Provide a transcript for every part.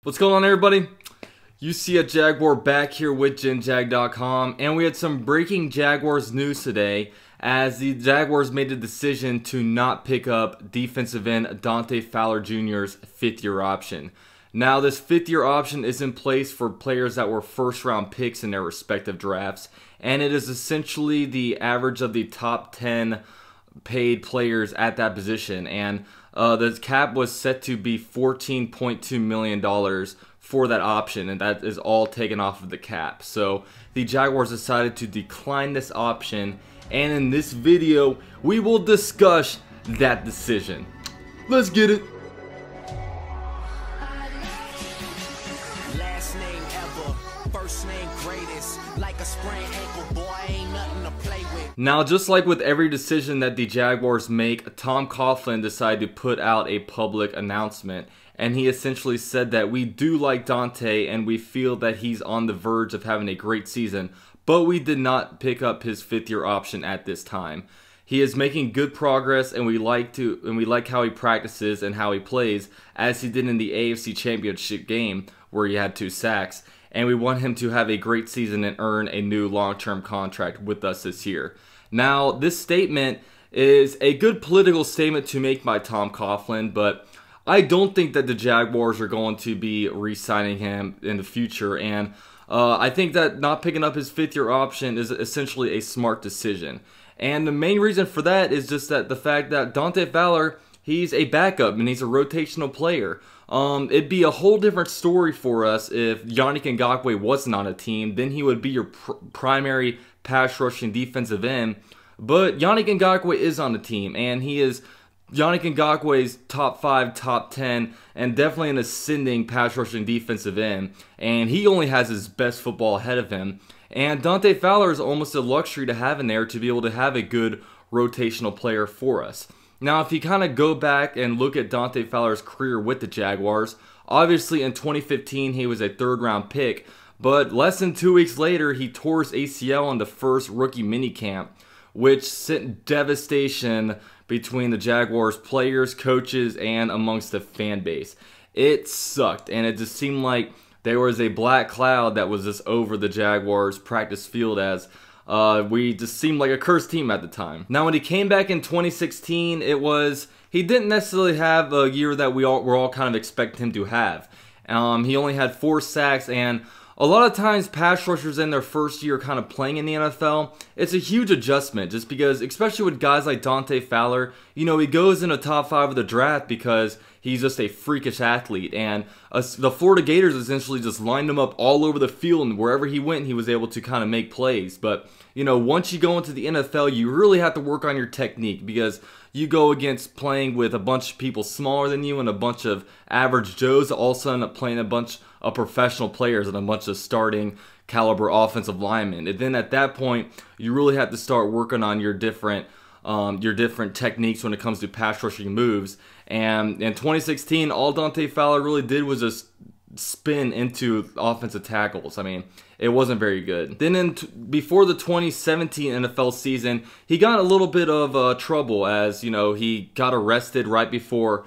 What's going on, everybody? You see a Jaguar back here with GenJag.com, and we had some breaking Jaguars news today as the Jaguars made the decision to not pick up defensive end Dante Fowler Jr.'s fifth-year option. Now, this fifth-year option is in place for players that were first-round picks in their respective drafts, and it is essentially the average of the top 10 paid players at that position, and the cap was set to be $14.2 million for that option, and that is all taken off of the cap. So the Jaguars decided to decline this option, and in this video we will discuss that decision. Let's get it. Last name ever, first name greatest, like a sprained ankle, boy, ain't nothing to play with. Now, just like with every decision that the Jaguars make, Tom Coughlin decided to put out a public announcement, and he essentially said that we do like Dante and we feel that he's on the verge of having a great season, but we did not pick up his fifth-year option at this time. He is making good progress, and we like how he practices and how he plays, as he did in the AFC Championship game where he had 2 sacks. And we want him to have a great season and earn a new long-term contract with us this year. Now, this statement is a good political statement to make by Tom Coughlin, but I don't think that the Jaguars are going to be re-signing him in the future, and I think that not picking up his fifth-year option is essentially a smart decision. And the main reason for that is just that the fact that Dante Fowler, he's a backup and he's a rotational player. It'd be a whole different story for us if Yannick Ngakoue wasn't on a team. Then he would be your primary pass rushing defensive end. But Yannick Ngakoue is on the team, and he is Yannick Ngakoue's top 5, top 10, and definitely an ascending pass rushing defensive end. And he only has his best football ahead of him. And Dante Fowler is almost a luxury to have in there to be able to have a good rotational player for us. Now, if you kind of go back and look at Dante Fowler's career with the Jaguars, obviously in 2015 he was a third-round pick, but less than 2 weeks later he tore his ACL on the first rookie minicamp, which sent devastation between the Jaguars players, coaches, and amongst the fan base. It sucked, and it just seemed like there was a black cloud that was just over the Jaguars practice field, as we just seemed like a cursed team at the time. Now, when he came back in 2016, he didn't necessarily have a year that we're all kind of expecting him to have. He only had 4 sacks, and a lot of times pass rushers in their first year kind of playing in the NFL, it's a huge adjustment just because, especially with guys like Dante Fowler, you know, he goes in the top 5 of the draft because he's just a freakish athlete, and the Florida Gators essentially just lined him up all over the field, and wherever he went, he was able to kind of make plays. But, you know, once you go into the NFL, you really have to work on your technique because you go against playing with a bunch of people smaller than you and a bunch of average Joes that all of a sudden playing a bunch of professional players and a bunch of starting caliber offensive linemen. And then at that point, you really have to start working on your different techniques when it comes to pass rushing moves. And in 2016, all Dante Fowler really did was just spin into offensive tackles. I mean, it wasn't very good. Then before the 2017 NFL season, he got a little bit of trouble, as you know, he got arrested right before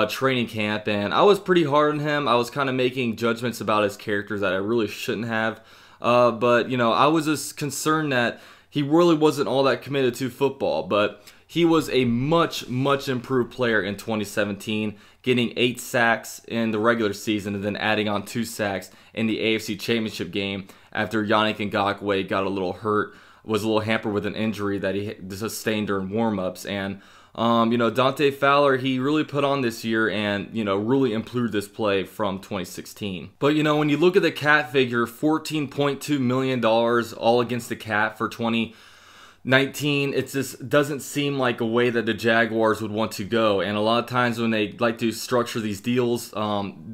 training camp, and I was pretty hard on him. I was kind of making judgments about his characters that I really shouldn't have. But you know, I was just concerned that he really wasn't all that committed to football. But he was a much improved player in 2017, getting 8 sacks in the regular season and then adding on 2 sacks in the AFC Championship game after Yannick Ngakoue got a little hurt, was a little hampered with an injury that he sustained during warm-ups. And you know, Dante Fowler, he really put on this year and, you know, really improved this play from 2016. But, you know, when you look at the cap figure, $14.2 million all against the cap for 2019, it just doesn't seem like a way that the Jaguars would want to go. And a lot of times when they like to structure these deals,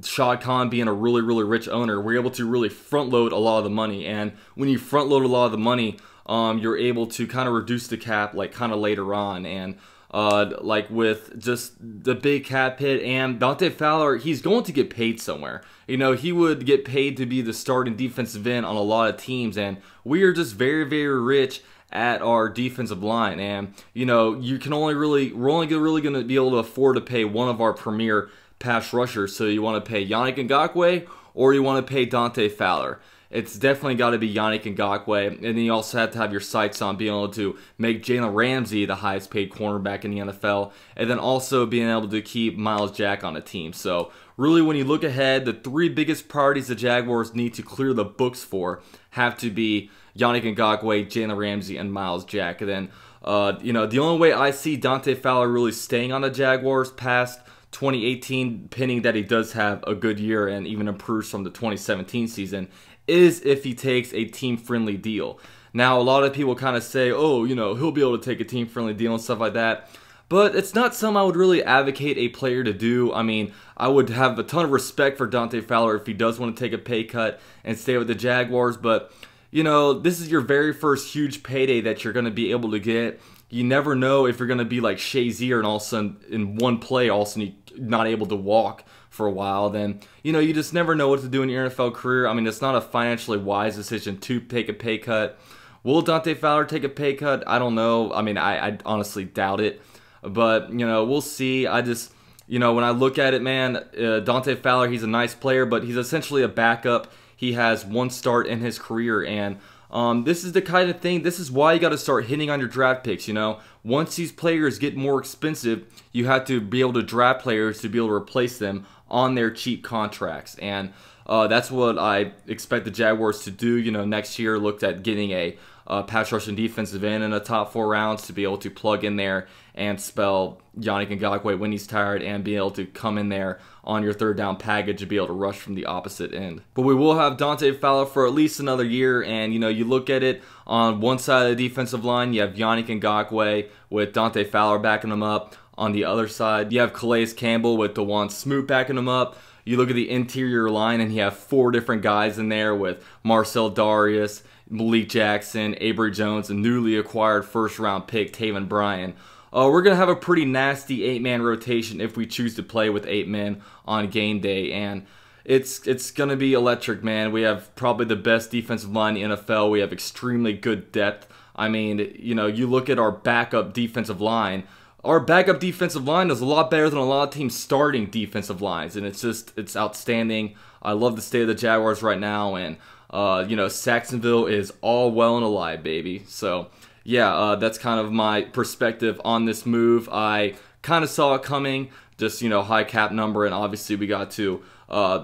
Shad Khan being a really rich owner, we're able to really front load a lot of the money. And when you front load a lot of the money, you're able to kind of reduce the cap like kind of later on. And like with just the big cap hit, and Dante Fowler, he's going to get paid somewhere. You know, he would get paid to be the starting defensive end on a lot of teams, and we are just very rich at our defensive line. And, you know, we're only really going to be able to afford to pay one of our premier pass rushers. So you want to pay Yannick Ngakoue or you want to pay Dante Fowler. It's definitely got to be Yannick Ngakoue, and then you also have to have your sights on being able to make Jalen Ramsey the highest paid cornerback in the NFL, and then also being able to keep Myles Jack on the team. So really, when you look ahead, the three biggest priorities the Jaguars need to clear the books for have to be Yannick Ngakoue, Jalen Ramsey, and Myles Jack. And then, the only way I see Dante Fowler really staying on the Jaguars past 2018, pending that he does have a good year and even improves from the 2017 season, is if he takes a team-friendly deal. Now, a lot of people kind of say, oh, he'll be able to take a team-friendly deal and stuff like that. But it's not something I would really advocate a player to do. I mean, I would have a ton of respect for Dante Fowler if he does want to take a pay cut and stay with the Jaguars. But, this is your very first huge payday that you're going to be able to get. You never know if you're going to be like Shazier and all of a sudden, in one play, all of a sudden you're not able to walk for a while. Then, you just never know what to do in your NFL career. I mean, it's not a financially wise decision to take a pay cut. Will Dante Fowler take a pay cut? I don't know. I mean, I honestly doubt it. But, we'll see. I just, when I look at it, man, Dante Fowler, he's a nice player, but he's essentially a backup. He has one start in his career, and this is the kind of thing, this is why you got to start hitting on your draft picks, Once these players get more expensive, you have to be able to draft players to be able to replace them on their cheap contracts. And that's what I expect the Jaguars to do, next year. Looked at getting a pass rushing defensive end in the top 4 rounds to be able to plug in there and spell Yannick Ngakoue when he's tired and be able to come in there on your third down package to be able to rush from the opposite end. But we will have Dante Fowler for at least another year, and you look at it on one side of the defensive line, you have Yannick Ngakoue with Dante Fowler backing him up. On the other side, you have Calais Campbell with DeJuan Smoot backing him up. You look at the interior line, and you have 4 different guys in there with Marcel Darius, Malik Jackson, Avery Jones, and newly acquired first-round pick Taven Bryan. We're going to have a pretty nasty 8-man rotation if we choose to play with 8 men on game day, and it's going to be electric, man. We have probably the best defensive line in the NFL. We have extremely good depth. I mean, you look at our backup defensive line. Our backup defensive line is a lot better than a lot of teams' starting defensive lines, and it's outstanding. I love the state of the Jaguars right now, and Saxonville is all well and alive, baby. So yeah, that's kind of my perspective on this move. I kind of saw it coming, just high cap number, and obviously we got to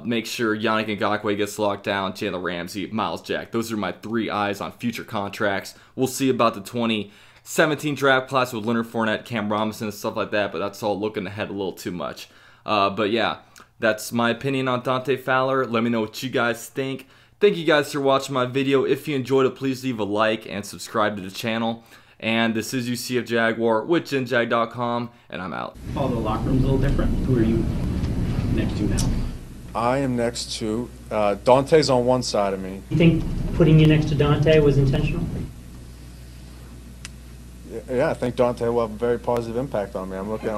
make sure Yannick Ngakoue gets locked down, Jalen Ramsey, Myles Jack. Those are my 3 eyes on future contracts. We'll see about the 2017 draft class with Leonard Fournette, Cam Robinson, and stuff like that, but that's all looking ahead a little too much. But yeah, that's my opinion on Dante Fowler. Let me know what you guys think. Thank you guys for watching my video. If you enjoyed it, please leave a like and subscribe to the channel. And this is UCF Jaguar with GenJag.com, and I'm out. Oh, the locker room's a little different. Who are you next to now? I am next to Dante's on one side of me. You think putting you next to Dante was intentional? Yeah, I think Dante will have a very positive impact on me. I'm looking.